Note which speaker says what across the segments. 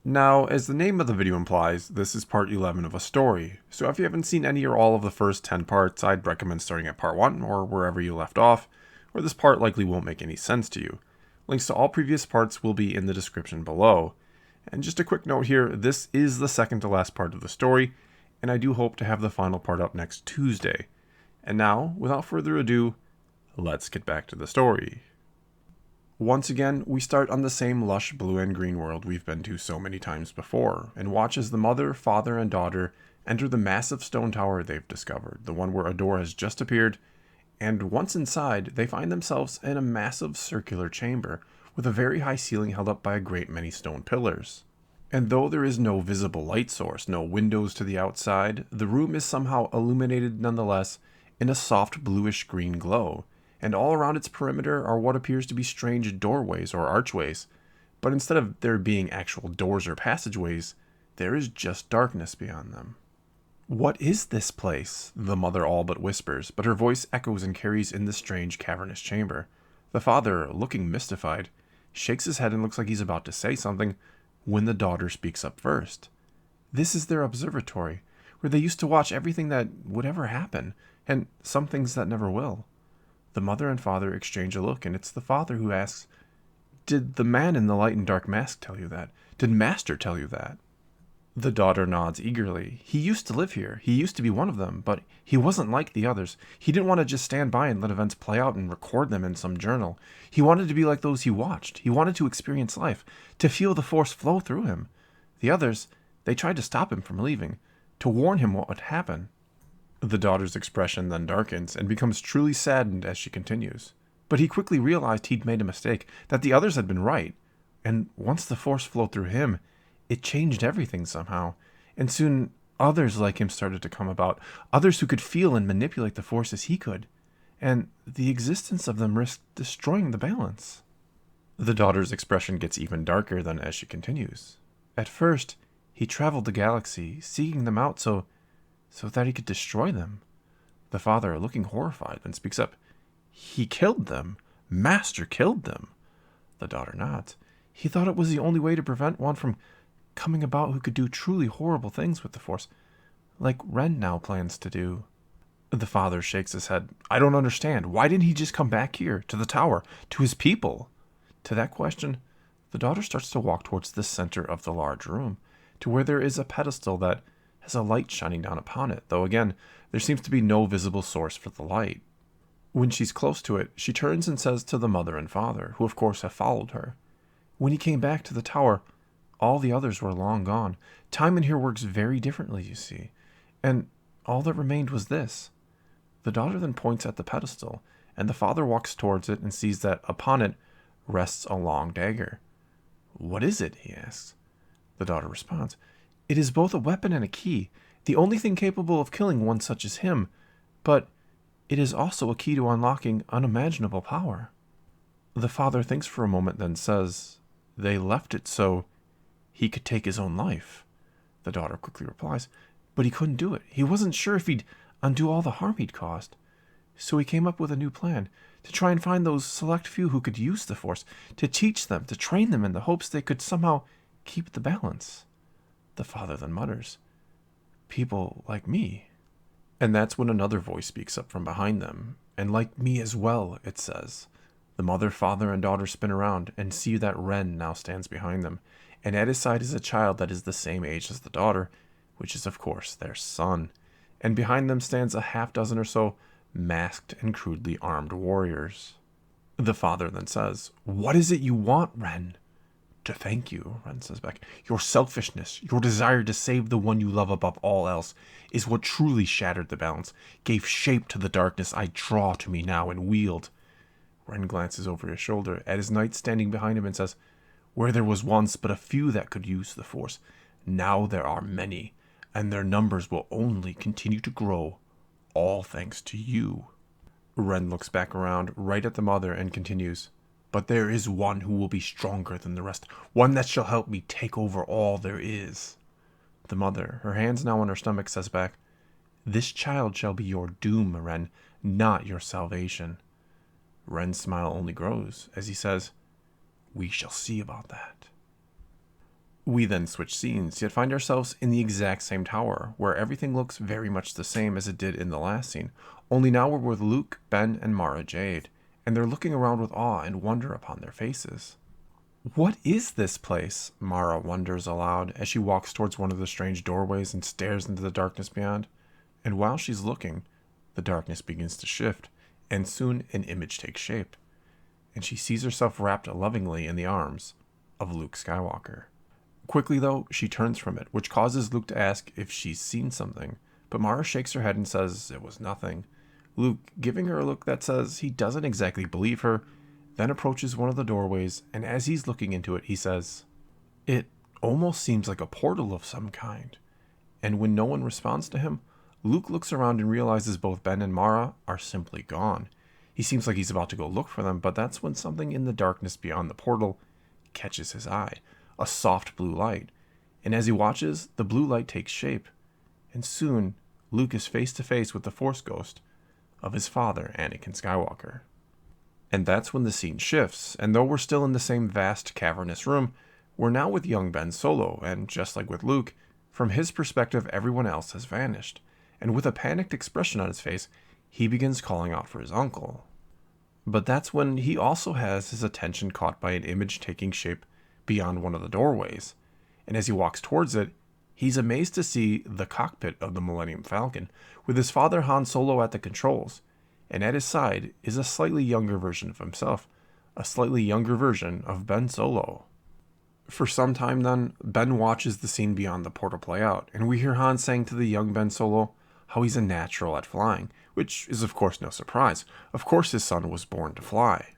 Speaker 1: Now, as the name of the video implies, this is part 11 of a story, so if you haven't seen any or all of the first 10 parts, I'd recommend starting at part 1 or wherever you left off, or this part likely won't make any sense to you. Links to all previous parts will be in the description below. And just a quick note here, this is the second to last part of the story, and I do hope to have the final part up next Tuesday. And now, without further ado, let's get back to the story. Once again, we start on the same lush blue and green world we've been to so many times before, and watch as the mother, father, and daughter enter the massive stone tower they've discovered, the one where a door has just appeared, and once inside, they find themselves in a massive circular chamber, with a very high ceiling held up by a great many stone pillars. And though there is no visible light source, no windows to the outside, the room is somehow illuminated nonetheless in a soft bluish-green glow, and all around its perimeter are what appears to be strange doorways or archways, but instead of there being actual doors or passageways, there is just darkness beyond them. "What is this place?" the mother all but whispers, but her voice echoes and carries in the strange cavernous chamber. The father, looking mystified, shakes his head and looks like he's about to say something, when the daughter speaks up first. "This is their observatory, where they used to watch everything that would ever happen, and some things that never will." The mother and father exchange a look, and it's the father who asks, "Did the man in the light and dark mask tell you that? Did Master tell you that?" The daughter nods eagerly. "He used to live here. He used to be one of them, but he wasn't like the others. He didn't want to just stand by and let events play out and record them in some journal. He wanted to be like those he watched. He wanted to experience life, to feel the force flow through him. The others, they tried to stop him from leaving, to warn him what would happen." The daughter's expression then darkens and becomes truly saddened as she continues. But he quickly realized he'd made a mistake, that the others had been right. And once the force flowed through him, it changed everything somehow. And soon others like him started to come about, others who could feel and manipulate the force as he could. And the existence of them risked destroying the balance. The daughter's expression gets even darker then as she continues. "At first, he traveled the galaxy, seeking them out so that he could destroy them." The father, looking horrified, then speaks up. "He killed them. Master killed them." The daughter nods. "He thought it was the only way to prevent one from coming about who could do truly horrible things with the Force, like Ren now plans to do." The father shakes his head. "I don't understand. Why didn't he just come back here, to the tower, to his people?" To that question, the daughter starts to walk towards the center of the large room, to where there is a pedestal that has a light shining down upon it, though again, there seems to be no visible source for the light. When she's close to it, she turns and says to the mother and father, who of course have followed her, "When he came back to the tower, all the others were long gone. Time in here works very differently, you see. And all that remained was this." The daughter then points at the pedestal, and the father walks towards it and sees that upon it rests a long dagger. "What is it?" he asks. The daughter responds, "It is both a weapon and a key, the only thing capable of killing one such as him, but it is also a key to unlocking unimaginable power." The father thinks for a moment, then says, "They left it so he could take his own life." The daughter quickly replies, "But he couldn't do it. He wasn't sure if he'd undo all the harm he'd caused. So he came up with a new plan, to try and find those select few who could use the Force, to teach them, to train them in the hopes they could somehow keep the balance." The father then mutters, "People like me." And that's when another voice speaks up from behind them. "And like me as well," it says. The mother, father, and daughter spin around and see that Ren now stands behind them, and at his side is a child that is the same age as the daughter, which is of course their son. And behind them stands a half-dozen or so masked and crudely armed warriors. The father then says, "What is it you want, Ren?" "To thank you," Ren says back. "Your selfishness, your desire to save the one you love above all else, is what truly shattered the balance, gave shape to the darkness I draw to me now and wield." Ren glances over his shoulder at his knight standing behind him and says, "Where there was once but a few that could use the Force, now there are many, and their numbers will only continue to grow, all thanks to you." Ren looks back around right at the mother and continues, "But there is one who will be stronger than the rest, one that shall help me take over all there is." The mother, her hands now on her stomach, says back, "This child shall be your doom, Ren, not your salvation." Ren's smile only grows as he says, "We shall see about that." We then switch scenes, yet find ourselves in the exact same tower, where everything looks very much the same as it did in the last scene, only now we're with Luke, Ben, and Mara Jade, and they're looking around with awe and wonder upon their faces. What is this place? Mara wonders aloud as she walks towards one of the strange doorways and stares into the darkness beyond. And while she's looking, the darkness begins to shift, and soon an image takes shape, and she sees herself wrapped lovingly in the arms of Luke Skywalker. Quickly, though, she turns from it, which causes Luke to ask if she's seen something, but Mara shakes her head and says it was nothing. Luke, giving her a look that says he doesn't exactly believe her, then approaches one of the doorways, and as he's looking into it, he says, "It almost seems like a portal of some kind." And when no one responds to him, Luke looks around and realizes both Ben and Mara are simply gone. He seems like he's about to go look for them, but that's when something in the darkness beyond the portal catches his eye. A soft blue light, and as he watches, the blue light takes shape, and soon Luke is face to face with the Force ghost of his father, Anakin Skywalker. And that's when the scene shifts, and though we're still in the same vast cavernous room, we're now with young Ben Solo, and just like with Luke, from his perspective everyone else has vanished, and with a panicked expression on his face, he begins calling out for his uncle. But that's when he also has his attention caught by an image taking shape beyond one of the doorways, and as he walks towards it, he's amazed to see the cockpit of the Millennium Falcon, with his father Han Solo at the controls, and at his side is a slightly younger version of himself, a slightly younger version of Ben Solo. For some time then, Ben watches the scene beyond the portal play out, and we hear Han saying to the young Ben Solo how he's a natural at flying, which is of course no surprise. Of course his son was born to fly.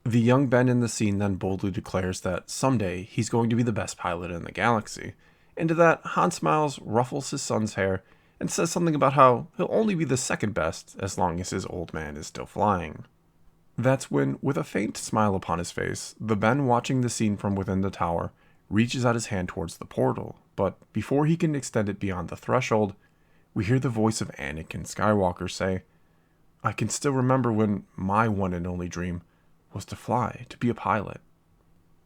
Speaker 1: The young Ben in the scene then boldly declares that someday he's going to be the best pilot in the galaxy, and to that Han smiles, ruffles his son's hair, and says something about how he'll only be the second best as long as his old man is still flying. That's when, with a faint smile upon his face, the Ben watching the scene from within the tower reaches out his hand towards the portal, but before he can extend it beyond the threshold, we hear the voice of Anakin Skywalker say, "I can still remember when my one and only dream was to fly, to be a pilot."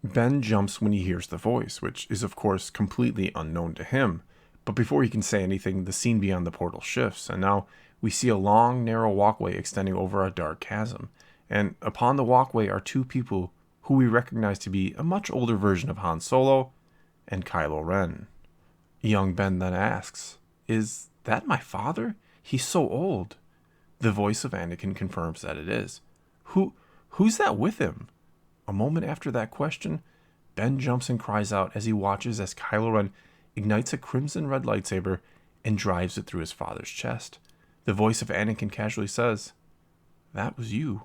Speaker 1: Ben jumps when he hears the voice, which is of course completely unknown to him, but before he can say anything, the scene beyond the portal shifts, and now we see a long, narrow walkway extending over a dark chasm, and upon the walkway are two people who we recognize to be a much older version of Han Solo and Kylo Ren. Young Ben then asks, "Is that my father? He's so old." The voice of Anakin confirms that it is. Who's that with him?" A moment after that question, Ben jumps and cries out as he watches as Kylo Ren ignites a crimson red lightsaber and drives it through his father's chest. The voice of Anakin casually says, "That was you."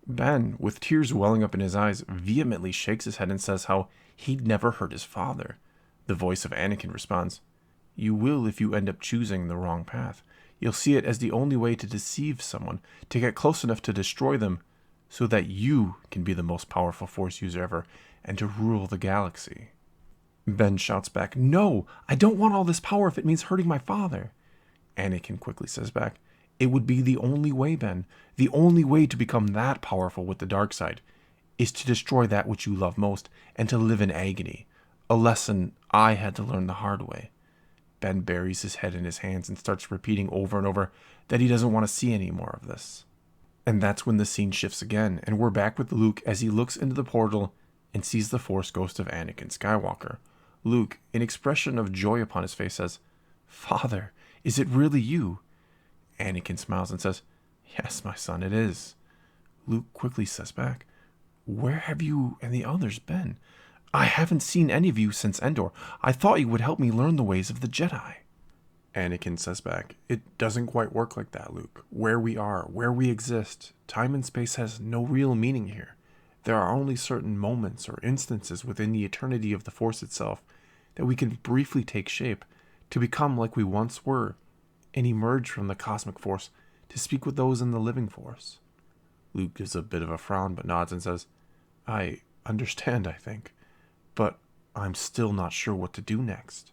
Speaker 1: Ben, with tears welling up in his eyes, vehemently shakes his head and says how he'd never hurt his father. The voice of Anakin responds, "You will if you end up choosing the wrong path. You'll see it as the only way to deceive someone, to get close enough to destroy them, so that you can be the most powerful Force user ever, and to rule the galaxy." Ben shouts back, "No, I don't want all this power if it means hurting my father." Anakin quickly says back, "It would be the only way, Ben. The only way to become that powerful with the dark side is to destroy that which you love most, and to live in agony. A lesson I had to learn the hard way." Ben buries his head in his hands and starts repeating over and over that he doesn't want to see any more of this. And that's when the scene shifts again, and we're back with Luke as he looks into the portal and sees the Force ghost of Anakin Skywalker. Luke, an expression of joy upon his face, says, "Father, is it really you?" Anakin smiles and says, "Yes, my son, it is." Luke quickly says back, "Where have you and the others been? I haven't seen any of you since Endor. I thought you would help me learn the ways of the Jedi." Anakin says back, "It doesn't quite work like that, Luke. Where we are, where we exist, time and space has no real meaning here. There are only certain moments or instances within the eternity of the Force itself that we can briefly take shape to become like we once were and emerge from the cosmic force to speak with those in the living force." Luke gives a bit of a frown but nods and says, "I understand, I think, but I'm still not sure what to do next."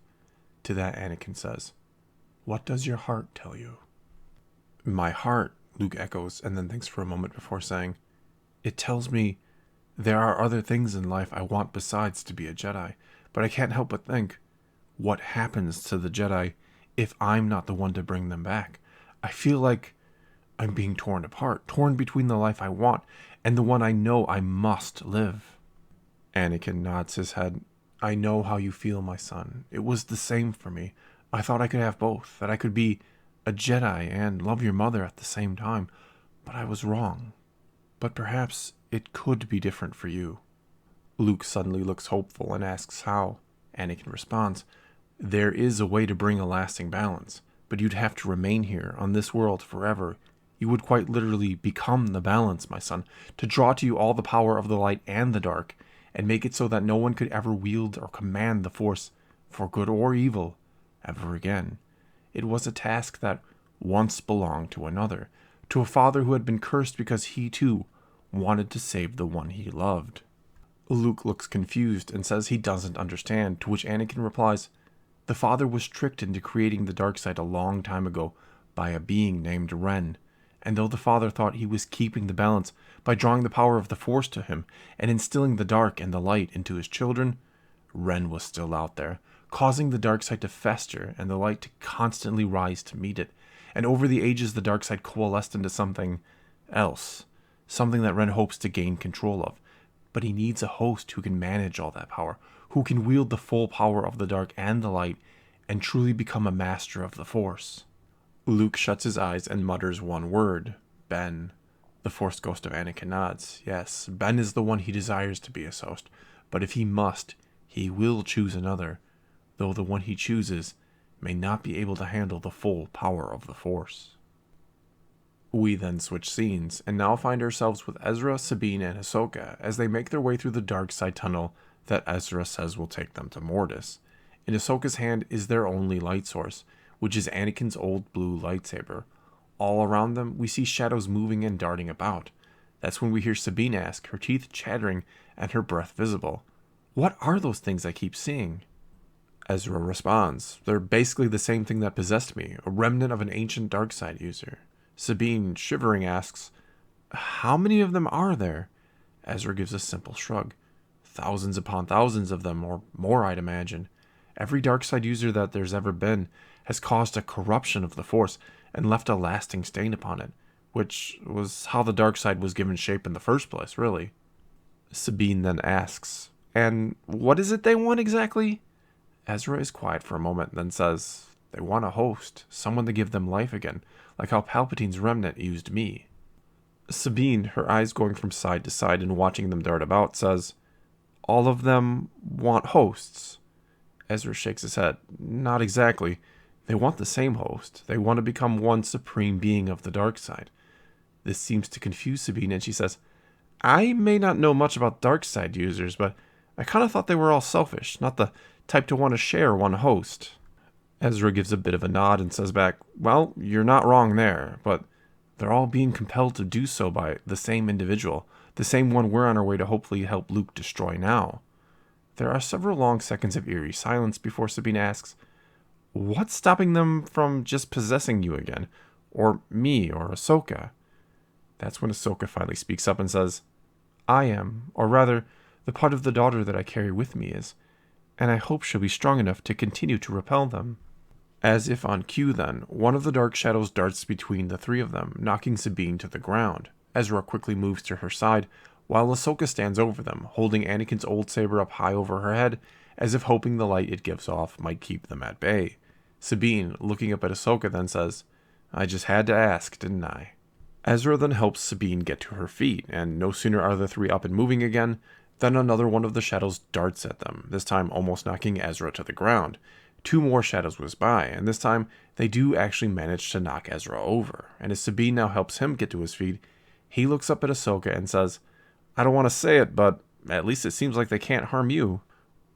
Speaker 1: To that Anakin says, "What does your heart tell you?" "My heart," Luke echoes, and then thinks for a moment before saying, "It tells me there are other things in life I want besides to be a Jedi, but I can't help but think, what happens to the Jedi if I'm not the one to bring them back? I feel like I'm being torn apart, torn between the life I want and the one I know I must live. Anakin nods his head. I know how you feel, my son. It was the same for me. I thought I could have both, that I could be a Jedi and love your mother at the same time, but I was wrong. But perhaps it could be different for you. Luke suddenly looks hopeful and asks how. Anakin responds, there is a way to bring a lasting balance, but you'd have to remain here on this world forever. You would quite literally become the balance, my son, to draw to you all the power of the light and the dark, and make it so that no one could ever wield or command the Force, for good or evil, ever again. It was a task that once belonged to another, to a father who had been cursed because he, too, wanted to save the one he loved. Luke looks confused and says he doesn't understand, to which Anakin replies, the father was tricked into creating the dark side a long time ago by a being named Ren, and though the father thought he was keeping the balance by drawing the power of the Force to him and instilling the dark and the light into his children, Ren was still out there, causing the dark side to fester and the light to constantly rise to meet it. And over the ages, the dark side coalesced into something else, something that Ren hopes to gain control of. But he needs a host who can manage all that power, who can wield the full power of the dark and the light, and truly become a master of the Force. Luke shuts his eyes and mutters one word, Ben. The Force ghost of Anakin nods. Yes, Ben is the one he desires to be his host, but if he must, he will choose another, though the one he chooses may not be able to handle the full power of the Force. We then switch scenes, and now find ourselves with Ezra, Sabine, and Ahsoka as they make their way through the dark side tunnel that Ezra says will take them to Mortis. In Ahsoka's hand is their only light source, which is Anakin's old blue lightsaber. All around them, we see shadows moving and darting about. That's when we hear Sabine ask, her teeth chattering and her breath visible, what are those things I keep seeing? Ezra responds, they're basically the same thing that possessed me, a remnant of an ancient dark side user. Sabine, shivering, asks, how many of them are there? Ezra gives a simple shrug. Thousands upon thousands of them, or more I'd imagine. Every dark side user that there's ever been has caused a corruption of the Force and left a lasting stain upon it, which was how the dark side was given shape in the first place, really. Sabine then asks, and what is it they want exactly? Ezra is quiet for a moment, then says, they want a host, someone to give them life again, like how Palpatine's remnant used me. Sabine, her eyes going from side to side and watching them dart about, says, all of them want hosts. Ezra shakes his head. Not exactly. They want the same host. They want to become one supreme being of the dark side. This seems to confuse Sabine, and she says, I may not know much about dark side users, but I kind of thought they were all selfish, not the type to want to share one host. Ezra gives a bit of a nod and says back, well, you're not wrong there, but they're all being compelled to do so by the same individual, the same one we're on our way to hopefully help Luke destroy now. There are several long seconds of eerie silence before Sabine asks, what's stopping them from just possessing you again? Or me, or Ahsoka? That's when Ahsoka finally speaks up and says, I am, or rather, the part of the daughter that I carry with me is, and I hope she'll be strong enough to continue to repel them. As if on cue then, one of the dark shadows darts between the three of them, knocking Sabine to the ground. Ezra quickly moves to her side, while Ahsoka stands over them, holding Anakin's old saber up high over her head, as if hoping the light it gives off might keep them at bay. Sabine, looking up at Ahsoka, then says, I just had to ask, didn't I? Ezra then helps Sabine get to her feet, and no sooner are the three up and moving again, than another one of the shadows darts at them, this time almost knocking Ezra to the ground. Two more shadows whiz by, and this time they do actually manage to knock Ezra over, and as Sabine now helps him get to his feet, he looks up at Ahsoka and says, I don't want to say it, but at least it seems like they can't harm you.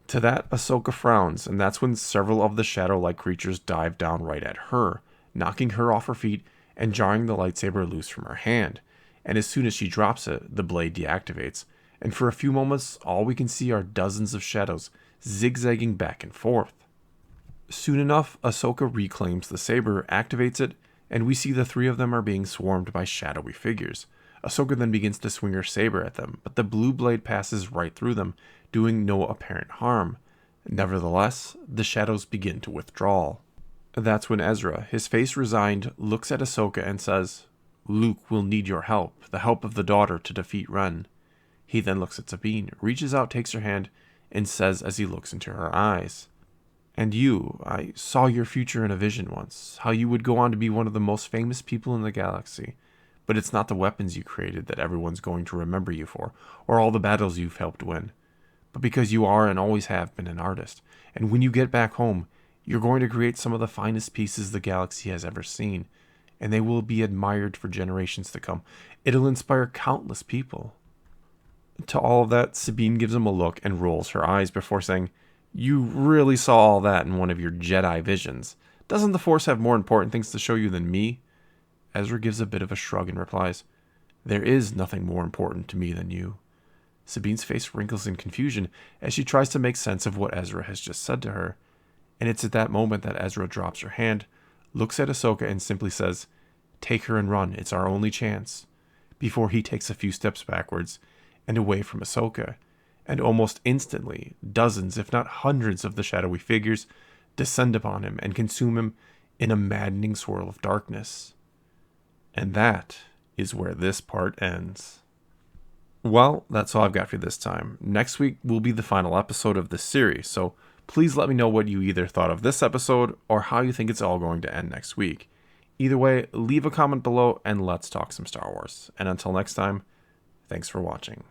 Speaker 1: To that, Ahsoka frowns, and that's when several of the shadow-like creatures dive down right at her, knocking her off her feet and jarring the lightsaber loose from her hand. And as soon as she drops it, the blade deactivates, and for a few moments, all we can see are dozens of shadows zigzagging back and forth. Soon enough, Ahsoka reclaims the saber, activates it, and we see the three of them are being swarmed by shadowy figures. Ahsoka then begins to swing her saber at them, but the blue blade passes right through them, doing no apparent harm. Nevertheless, the shadows begin to withdraw. That's when Ezra, his face resigned, looks at Ahsoka and says, "Luke will need your help, the help of the daughter to defeat Ren." He then looks at Sabine, reaches out, takes her hand, and says as he looks into her eyes, "And you, I saw your future in a vision once, how you would go on to be one of the most famous people in the galaxy. But it's not the weapons you created that everyone's going to remember you for, or all the battles you've helped win, but because you are and always have been an artist. And when you get back home, you're going to create some of the finest pieces the galaxy has ever seen, and they will be admired for generations to come. It'll inspire countless people." To all of that, Sabine gives him a look and rolls her eyes before saying, "You really saw all that in one of your Jedi visions. Doesn't the Force have more important things to show you than me?" Ezra gives a bit of a shrug and replies, "There is nothing more important to me than you." Sabine's face wrinkles in confusion as she tries to make sense of what Ezra has just said to her, and it's at that moment that Ezra drops her hand, looks at Ahsoka, and simply says, "Take her and run, it's our only chance," before he takes a few steps backwards and away from Ahsoka, and almost instantly, dozens, if not hundreds of the shadowy figures descend upon him and consume him in a maddening swirl of darkness. And that is where this part ends. Well, that's all I've got for you this time. Next week will be the final episode of this series, so please let me know what you either thought of this episode or how you think it's all going to end next week. Either way, leave a comment below and let's talk some Star Wars. And until next time, thanks for watching.